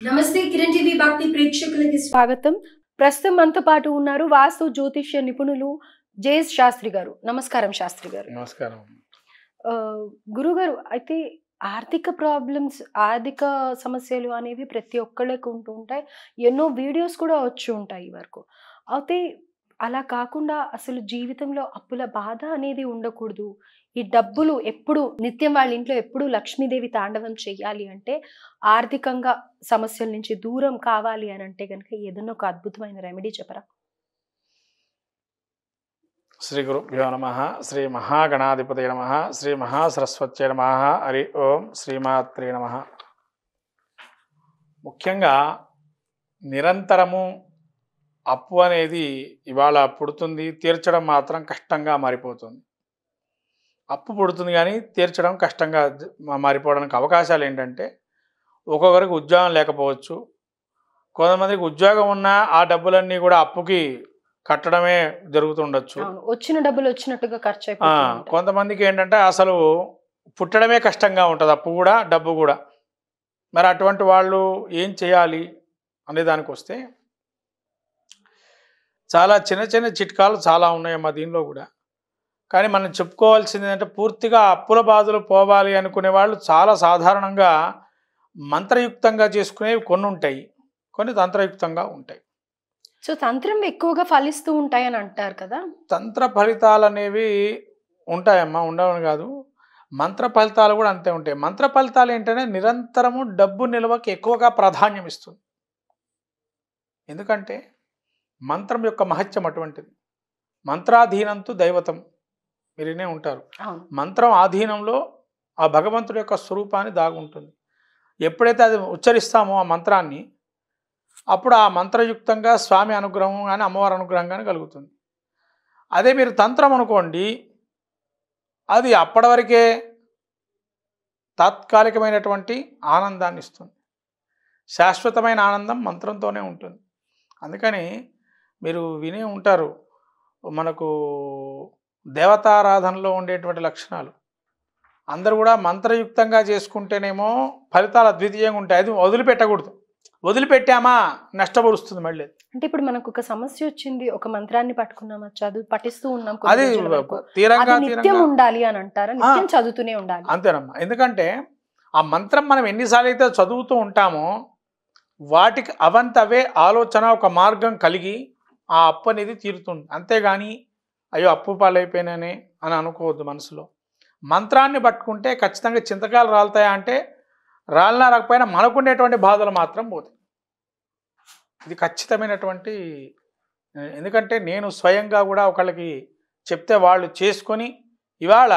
నమస్తే కిరణ్ టీవీ భక్తి ప్రేక్షకులకి స్వాగతం. ప్రస్తుతం మనతో పాటు ఉన్నారు వాస్తు జ్యోతిష్య నిపుణులు జేఎస్ శాస్త్రి గారు. నమస్కారం శాస్త్రి గారు. నమస్కారం. గురుగారు, అయితే ఆర్థిక ప్రాబ్లమ్స్, ఆర్థిక సమస్యలు అనేవి ప్రతి ఒక్కళ్ళకి ఉంటూ ఉంటాయి. ఎన్నో వీడియోస్ కూడా వచ్చి ఉంటాయి ఈ వరకు. అయితే అలా కాకుండా అసలు జీవితంలో అప్పుల బాధ అనేది ఉండకూడదు. ఈ డబ్బులు ఎప్పుడు నిత్యం వాళ్ళ ఇంట్లో ఎప్పుడు లక్ష్మీదేవి తాండవం చెయ్యాలి అంటే, ఆర్థికంగా సమస్యల నుంచి దూరం కావాలి అని అంటే గనుక ఏదన్నా ఒక అద్భుతమైన రెమెడీ చెప్పరా? శ్రీ గురుభ్యో నమః. శ్రీ మహాగణాధిపతయ నమః. శ్రీ మహాసరస్వత్యై నమః. హరి ఓం శ్రీమాత్రే నమః. ముఖ్యంగా నిరంతరము అప్పు అనేది ఇవాళ పుడుతుంది, తీర్చడం మాత్రం కష్టంగా మారిపోతుంది. అప్పు పుడుతుంది కానీ తీర్చడం కష్టంగా మారిపోవడానికి అవకాశాలు ఏంటంటే, ఒక్కొక్కరికి ఉద్యోగం లేకపోవచ్చు, కొంతమందికి ఉద్యోగం ఉన్నా ఆ డబ్బులన్నీ కూడా అప్పుకి కట్టడమే జరుగుతుండొచ్చు. వచ్చిన డబ్బులు వచ్చినట్టుగా ఖర్చు అయిపోతుంది. కొంతమందికి ఏంటంటే అసలు పుట్టడమే కష్టంగా ఉంటుంది, అప్పు కూడా డబ్బు కూడా. మరి అటువంటి వాళ్ళు ఏం చేయాలి అనే దానికి వస్తే, చాలా చిన్న చిన్న చిట్కాలు చాలా ఉన్నాయమ్మా దీనిలో కూడా. కానీ మనం చెప్పుకోవాల్సింది ఏంటంటే, పూర్తిగా అప్పుల బాధలు పోవాలి అనుకునే వాళ్ళు చాలా సాధారణంగా మంత్రయుక్తంగా చేసుకునేవి కొన్ని ఉంటాయి, కొన్ని తంత్రయుక్తంగా ఉంటాయి. సో తంత్రం ఎక్కువగా ఫలిస్తూ ఉంటాయని అంటారు కదా. తంత్ర ఫలితాలు అనేవి ఉంటాయమ్మా, ఉండవని కాదు. మంత్ర ఫలితాలు కూడా అంతే ఉంటాయి. మంత్ర ఫలితాలు ఏంటంటే నిరంతరము డబ్బు నిల్వకి ఎక్కువగా ప్రాధాన్యం ఇస్తుంది. ఎందుకంటే మంత్రం యొక్క మహత్యం అటువంటిది. మంత్రాధీనంతో దైవతం, మీరు వినే ఉంటారు. మంత్రం ఆధీనంలో ఆ భగవంతుడి యొక్క స్వరూపాన్ని దాగుంటుంది. ఎప్పుడైతే అది ఉచ్చరిస్తామో ఆ మంత్రాన్ని, అప్పుడు ఆ మంత్రయుక్తంగా స్వామి అనుగ్రహం కానీ అమ్మవారి అనుగ్రహం కానీ కలుగుతుంది. అదే మీరు తంత్రం అనుకోండి, అది అప్పటి వరకే తాత్కాలికమైనటువంటి ఆనందాన్ని ఇస్తుంది. శాశ్వతమైన ఆనందం మంత్రంతోనే ఉంటుంది. అందుకని మీరు వినే ఉంటారు, మనకు దేవతారాధనలో ఉండేటువంటి లక్షణాలు అందరూ కూడా మంత్రయుక్తంగా చేసుకుంటేనేమో ఫలితాలు అద్వితీయంగా ఉంటాయి. అది వదిలిపెట్టకూడదు. వదిలిపెట్టామా నష్టపరుస్తుంది మళ్ళీ. అంటే ఇప్పుడు మనకు ఒక సమస్య వచ్చింది, ఒక మంత్రాన్ని పట్టుకున్నామా, చదువు పఠిస్తూ ఉన్నాం, అది తీరంగా నిత్యం ఉండాలి అని అంటారా? నిత్యం చదువుతూనే ఉండాలి. అంతేనమ్మా. ఎందుకంటే ఆ మంత్రం మనం ఎన్నిసార్లు అయితే చదువుతూ ఉంటామో, వాటికి అవంతవే ఆలోచన ఒక మార్గం కలిగి ఆ అప్పు అనేది తీరుతుంది. అంతేగాని అయ్యో అప్పు పాలైపోయినానే అని అనుకోవద్దు మనసులో. మంత్రాన్ని పట్టుకుంటే ఖచ్చితంగా చింతకాయలు రాలుతాయా అంటే, రాలినా రాకపోయినా మనకుండేటువంటి బాధలు మాత్రం పోతాయి. ఇది ఖచ్చితమైనటువంటి. ఎందుకంటే నేను స్వయంగా కూడా ఒకళ్ళకి చెప్తే వాళ్ళు చేసుకొని ఇవాళ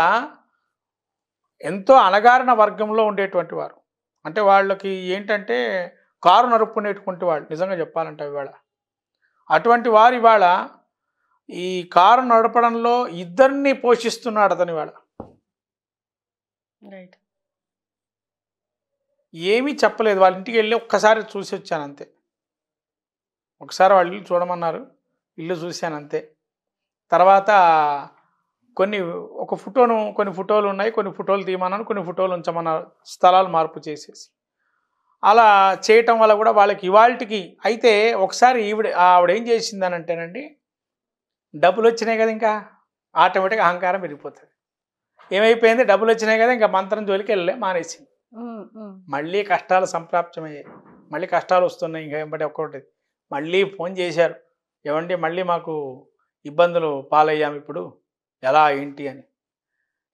ఎంతో అణగారిన వర్గంలో ఉండేటువంటి వారు, అంటే వాళ్ళకి ఏంటంటే కారు నరుపుకునేటువంటి వాళ్ళు, నిజంగా చెప్పాలంటే ఇవాళ అటువంటి వారు ఇవాళ ఈ కారు నడపడంలో ఇద్దరిని పోషిస్తున్నాడు అతని. ఇవాళ రైట్, ఏమీ చెప్పలేదు, వాళ్ళ ఇంటికి వెళ్ళి ఒక్కసారి చూసి వచ్చాను అంతే. ఒకసారి వాళ్ళు ఇల్లు చూడమన్నారు, ఇల్లు చూశాను అంతే. తర్వాత కొన్ని ఫోటోలు ఉన్నాయి, కొన్ని ఫోటోలు తీయమన్నాను, కొన్ని ఫోటోలు ఉంచమన్నారు, స్థలాలు మార్పు చేసేసి. అలా చేయటం వల్ల కూడా వాళ్ళకి ఇవాళకి అయితే ఒకసారి ఆవిడ ఏం చేసిందని అంటేనండి, డబ్బులు వచ్చినాయి కదా ఇంకా ఆటోమేటిక్గా అహంకారం పెరిగిపోతుంది. ఏమైపోయింది, డబ్బులు వచ్చినాయి కదా ఇంకా మంత్రం జోలికి వెళ్ళలే, మానేసింది. మళ్ళీ కష్టాలు సంప్రాప్తమయ్యాయి, మళ్ళీ కష్టాలు వస్తున్నాయి. ఇంకా వెంబడి ఒక్కటి మళ్ళీ ఫోన్ చేశారు, ఏమండి మళ్ళీ మాకు ఇబ్బందులు పాలయ్యాము, ఇప్పుడు ఎలా ఏంటి అని.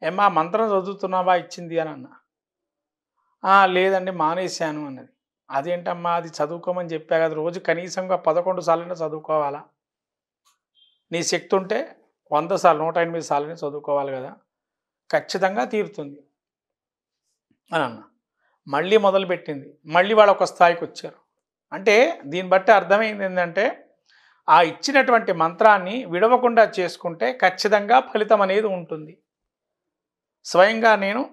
ఏమ్మా మంత్రం చదువుతున్నావా ఇచ్చింది అని అన్నా. లేదండి మానేశాను అన్నది. అదేంటమ్మా, అది చదువుకోమని చెప్పా కదా, రోజు కనీసంగా 11 సార్లైనా చదువుకోవాలా, నీ శక్తి ఉంటే 100 సార్లు 108 సార్లని చదువుకోవాలి కదా, ఖచ్చితంగా తీరుతుంది అని అన్న. మళ్ళీ మొదలుపెట్టింది, మళ్ళీ వాళ్ళు ఒక స్థాయికి వచ్చారు. అంటే దీన్ని బట్టి అర్థమైంది ఏంటంటే, ఆ ఇచ్చినటువంటి మంత్రాన్ని విడవకుండా చేసుకుంటే ఖచ్చితంగా ఫలితం అనేది ఉంటుంది. స్వయంగా నేను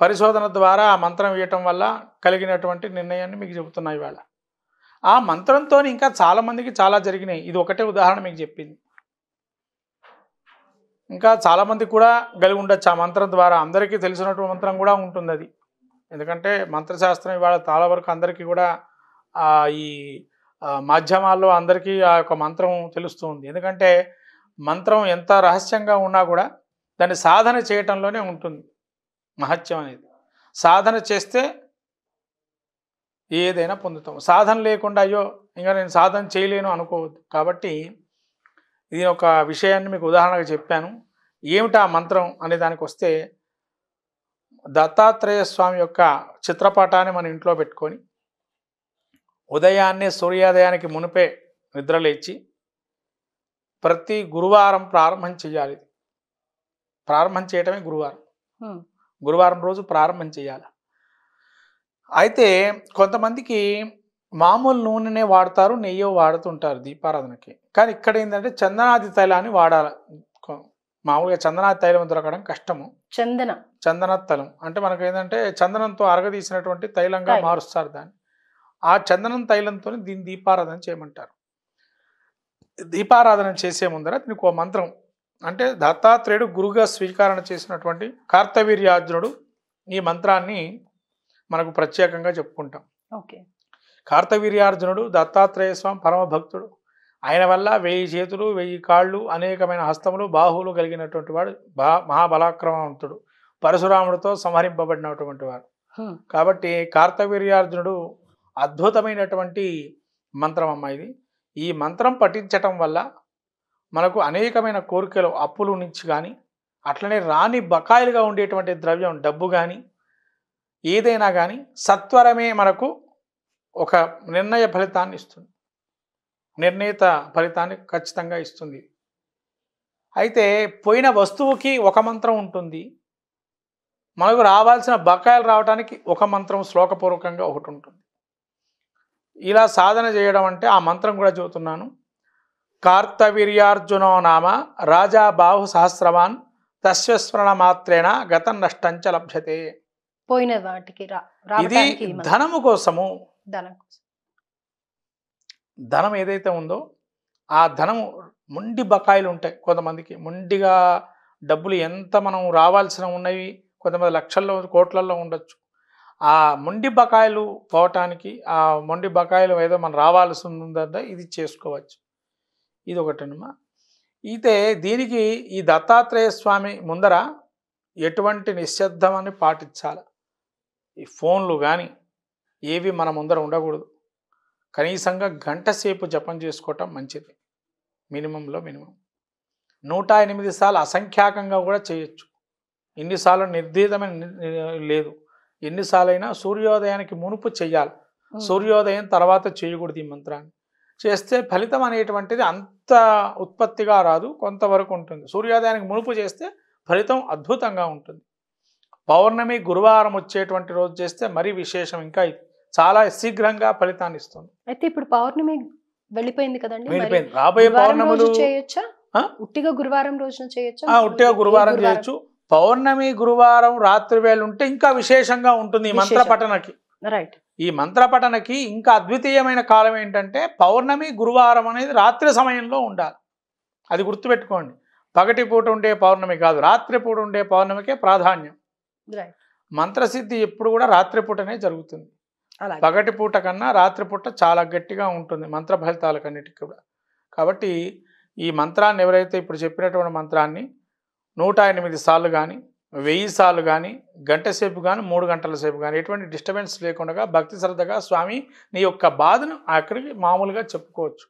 పరిశోధన ద్వారా ఆ మంత్రం వేయటం వల్ల కలిగినటువంటి నిర్ణయాన్ని మీకు చెబుతున్నా ఇవాళ. ఆ మంత్రంతో ఇంకా చాలామందికి చాలా జరిగినాయి, ఇది ఒకటే ఉదాహరణ మీకు చెప్పింది. ఇంకా చాలామందికి కూడా కలిగి ఉండొచ్చు ఆ మంత్రం ద్వారా. అందరికీ తెలిసినటువంటి మంత్రం కూడా ఉంటుంది అది. ఎందుకంటే మంత్రశాస్త్రం ఇవాళ చాలా వరకు అందరికీ కూడా ఈ మాధ్యమాల్లో అందరికీ ఆ యొక్క మంత్రం తెలుస్తూ ఉంది. ఎందుకంటే మంత్రం ఎంత రహస్యంగా ఉన్నా కూడా దాన్ని సాధన చేయటంలోనే ఉంటుంది మహత్యం అనేది. సాధన చేస్తే ఏదైనా పొందుతాం. సాధన లేకుండా అయ్యో ఇంకా నేను సాధన చేయలేను అనుకోవద్దు. కాబట్టి ఇది ఒక విషయాన్ని మీకు ఉదాహరణగా చెప్పాను. ఏమిటా మంత్రం అనే దానికి వస్తే, దత్తాత్రేయ స్వామి యొక్క చిత్రపటాన్ని మన ఇంట్లో పెట్టుకొని ఉదయాన్నే సూర్యోదయానికి మునిపే నిద్రలేచి ప్రతి గురువారం ప్రారంభం చేయాలి. ప్రారంభం చేయటమే గురువారం. గురువారం రోజు ప్రారంభం చేయాలి. అయితే కొంతమందికి మామూలు నూనెనే వాడతారు, నెయ్యో వాడుతుంటారు దీపారాధనకి. కానీ ఇక్కడ ఏంటంటే చందనాది తైలాన్ని వాడాలి. మామూలుగా చందనాది తైలం దొరకడం కష్టము. చందన తైలం అంటే మనకు ఏంటంటే చందనంతో అరగదీసినటువంటి తైలంగా మారుస్తారు దాన్ని. ఆ చందనం తైలంతో దీన్ని దీపారాధన చేయమంటారు. దీపారాధన చేసే ముందర దీనికి ఒక మంత్రం, అంటే దత్తాత్రేయుడు గురుగా స్వీకరణ చేసినటువంటి కార్తవీర్యార్జునుడు ఈ మంత్రాన్ని మనకు ప్రత్యేకంగా చెప్పుకుంటాం. కార్తవీర్యార్జునుడు దత్తాత్రేయ స్వామి పరమ భక్తుడు. ఆయన వల్ల 1000 చేతులు 1000 కాళ్ళు అనేకమైన హస్తములు బాహువులు కలిగినటువంటి వాడు, మహాబలాక్రమవంతుడు, పరశురాముడితో సంహరింపబడినటువంటి వాడు. కాబట్టి కార్తవీర్యార్జునుడు అద్భుతమైనటువంటి మంత్రం అమ్మ ఇది. ఈ మంత్రం పఠించటం వల్ల మనకు అనేకమైన కోరికలు, అప్పుల నుంచి కానీ అట్లనే రాని బకాయిలుగా ఉండేటువంటి ద్రవ్యం, డబ్బు కానీ ఏదైనా కానీ సత్వరమే మనకు ఒక నిర్ణయ ఫలితాన్ని ఇస్తుంది. నిర్ణీత ఫలితాన్ని ఖచ్చితంగా ఇస్తుంది. అయితే పోయిన వస్తువుకి ఒక మంత్రం ఉంటుంది, మనకు రావాల్సిన బకాయిలు రావడానికి ఒక మంత్రం శ్లోకపూర్వకంగా ఒకటి ఉంటుంది. ఇలా సాధన చేయడం అంటే ఆ మంత్రం కూడా చెబుతున్నాను. కార్తవీర్యార్జునో నామ రాజా బాహు సహస్రవాన్ తస్వస్మరణ మాత్రేణ గతం నష్టంచ లభ్యతే. పోయిన వాటికి ఇది ధనము కోసము. ధనం ఏదైతే ఉందో ఆ ధనము మొండి బకాయిలు ఉంటాయి. కొంతమందికి మొండిగా డబ్బులు ఎంత మనం రావాల్సిన ఉన్నవి, కొంతమంది లక్షల్లో కోట్లల్లో ఉండొచ్చు. ఆ మొండి బకాయిలు పోవటానికి, ఆ మొండి బకాయిలు ఏదో మనం రావాల్సి ఉందంటే ఇది చేసుకోవచ్చు. ఇది ఒకటనమా. అయితే దీనికి ఈ దత్తాత్రేయ స్వామి ముందర ఎటువంటి నిశ్శబ్దమని పాటించాలి. ఈ ఫోన్లు కానీ ఏవి మన ముందర ఉండకూడదు. కనీసంగా గంట సేపు జపం చేసుకోవటం మంచిది. మినిమంలో మినిమం 108 సార్లు అసంఖ్యాకంగా కూడా చేయొచ్చు. ఎన్నిసార్లు నిర్దేశమైన లేదు. ఎన్నిసార్లు అయినా సూర్యోదయానికి మునుపు చెయ్యాలి. సూర్యోదయం తర్వాత చేయకూడదు. ఈ మంత్రాన్ని చేస్తే ఫలితం అనేటువంటిది అంత ఉత్పత్తిగా రాదు, కొంతవరకు ఉంటుంది. సూర్యోదయానికి మునుపు చేస్తే ఫలితం అద్భుతంగా ఉంటుంది. పౌర్ణమి గురువారం వచ్చేటువంటి రోజు చేస్తే మరీ విశేషం. ఇంకా చాలా శీఘ్రంగా ఫలితాన్ని ఇస్తుంది. అయితే ఇప్పుడు పౌర్ణమి వెళ్ళిపోయింది కదండి, వెళ్ళిపోయింది. రాబోయే పౌర్ణములు చేయొచ్చా? ఉట్టిగా గురువారం రోజున చేయొచ్చా? ఉట్టిగా గురువారం చేయొచ్చు. పౌర్ణమి గురువారం రాత్రి వేళ ఉంటే ఇంకా విశేషంగా ఉంటుంది ఈ మంత్ర పఠనకి. రైట్. ఈ మంత్ర పఠనకి ఇంకా అద్వితీయమైన కాలం ఏంటంటే పౌర్ణమి గురువారం అనేది రాత్రి సమయంలో ఉండాలి. అది గుర్తుపెట్టుకోండి. పగటి పూట ఉండే పౌర్ణమి కాదు, రాత్రి పూట ఉండే పౌర్ణమికే ప్రాధాన్యం. మంత్రసిద్ధి ఎప్పుడు కూడా రాత్రిపూటనే జరుగుతుంది. పగటి పూట కన్నా రాత్రిపూట చాలా గట్టిగా ఉంటుంది మంత్ర ఫలితాలకన్నిటికీ కూడా. కాబట్టి ఈ మంత్రాన్ని ఎవరైతే ఇప్పుడు చెప్పినటువంటి మంత్రాన్ని 108 సార్లు కానీ 1000 సార్లు కానీ గంట సేపు కానీ 3 గంటల సేపు కానీ ఎటువంటి డిస్టర్బెన్స్ లేకుండా భక్తి శ్రద్ధగా స్వామి నీ యొక్క బాధను అక్కడికి మామూలుగా చెప్పుకోవచ్చు.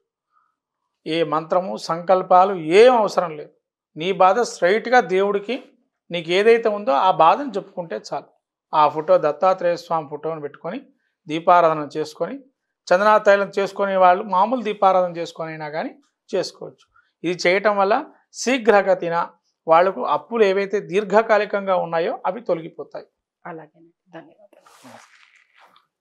ఏ మంత్రము సంకల్పాలు ఏం అవసరం లేదు. నీ బాధ స్ట్రైట్గా దేవుడికి నీకు ఏదైతే ఉందో ఆ బాధను చెప్పుకుంటే చాలు. ఆ ఫోటో దత్తాత్రేయ స్వామి ఫోటోని పెట్టుకొని దీపారాధన చేసుకొని, చందనా తైలం చేసుకునే వాళ్ళు మామూలు దీపారాధన చేసుకొని అయినా కానీ చేసుకోవచ్చు. ఇది చేయటం వల్ల శీఘ్రగతిన వాళ్లకు అప్పులు ఏవైతే దీర్ఘకాలికంగా ఉన్నాయో అవి తొలగిపోతాయి. అలాగే, ధన్యవాదాలు.